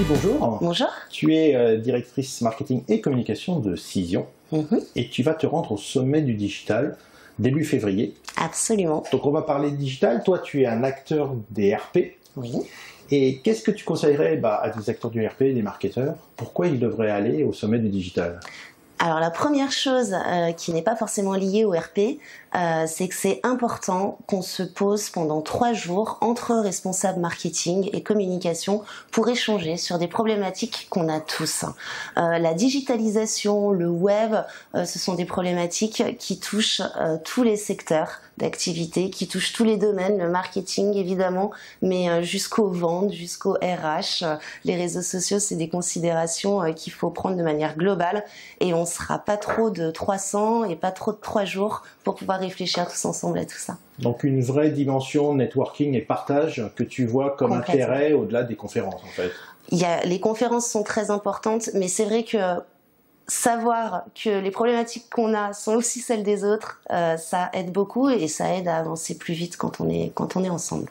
Sylvie, bonjour. Bonjour. Tu es directrice marketing et communication de Cision et tu vas te rendre au sommet du digital début février. Absolument. Donc on va parler de digital. Toi, tu es un acteur des RP. Oui. Et qu'est-ce que tu conseillerais à des acteurs du RP, des marketeurs, pourquoi ils devraient aller au sommet du digital? Alors la première chose qui n'est pas forcément liée au RP, c'est que c'est important qu'on se pose pendant 3 jours entre responsables marketing et communication pour échanger sur des problématiques qu'on a tous. La digitalisation, le web, ce sont des problématiques qui touchent tous les secteurs d'activité, qui touchent tous les domaines, le marketing évidemment, mais jusqu'aux ventes, jusqu'au RH. Les réseaux sociaux, c'est des considérations qu'il faut prendre de manière globale et on sera pas trop de 300 et pas trop de 3 jours pour pouvoir réfléchir tous ensemble à tout ça. Donc une vraie dimension networking et partage que tu vois comme intérêt au-delà des conférences en fait. Les conférences sont très importantes, mais c'est vrai que savoir que les problématiques qu'on a sont aussi celles des autres, ça aide beaucoup et ça aide à avancer plus vite quand on est ensemble.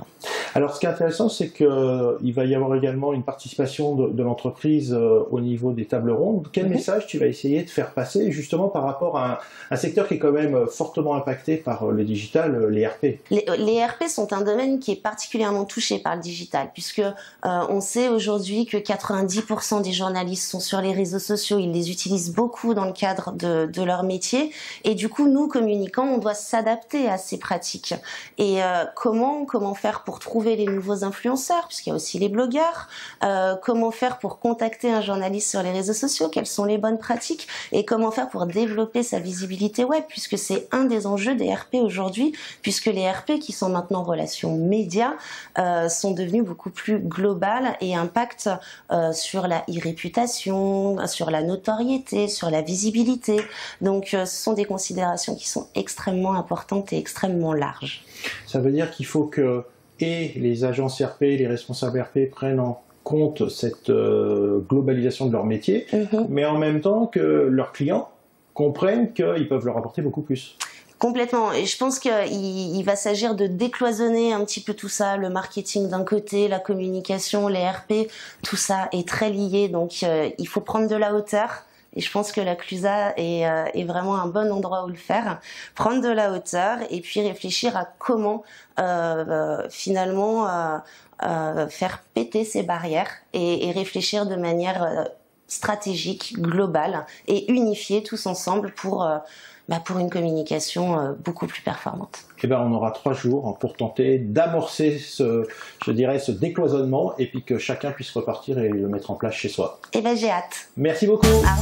Alors ce qui est intéressant, c'est qu'il va y avoir également une participation de l'entreprise au niveau des tables rondes. Quel message tu vas essayer de faire passer justement par rapport à un secteur qui est quand même fortement impacté par le digital, les RP? Les RP sont un domaine qui est particulièrement touché par le digital, puisque on sait aujourd'hui que 90% des journalistes sont sur les réseaux sociaux, ils les utilisent beaucoup dans le cadre de leur métier, et du coup nous communicants on doit s'adapter à ces pratiques. Et comment faire pour trouver les nouveaux influenceurs, puisqu'il y a aussi les blogueurs, comment faire pour contacter un journaliste sur les réseaux sociaux, quelles sont les bonnes pratiques, et comment faire pour développer sa visibilité web, puisque c'est un des enjeux des RP aujourd'hui, puisque les RP qui sont maintenant relations médias sont devenus beaucoup plus globales et impactent sur la e-réputation, sur la notoriété, sur la visibilité. Donc ce sont des considérations qui sont extrêmement importantes et extrêmement larges. Ça veut dire qu'il faut que les agences RP, les responsables RP prennent en compte cette globalisation de leur métier, mais en même temps que leurs clients comprennent qu'ils peuvent leur apporter beaucoup plus. Complètement. Et je pense qu'il va s'agir de décloisonner un petit peu tout ça, le marketing d'un côté, la communication, les RP, tout ça est très lié, donc il faut prendre de la hauteur. Et je pense que la Clusa est vraiment un bon endroit où le faire. Prendre de la hauteur et puis réfléchir à comment finalement faire péter ces barrières et réfléchir de manière stratégique, globale et unifiée tous ensemble pour une communication beaucoup plus performante. Eh ben, on aura 3 jours pour tenter d'amorcer ce décloisonnement et puis que chacun puisse repartir et le mettre en place chez soi. Eh ben, j'ai hâte. Merci beaucoup. Au revoir.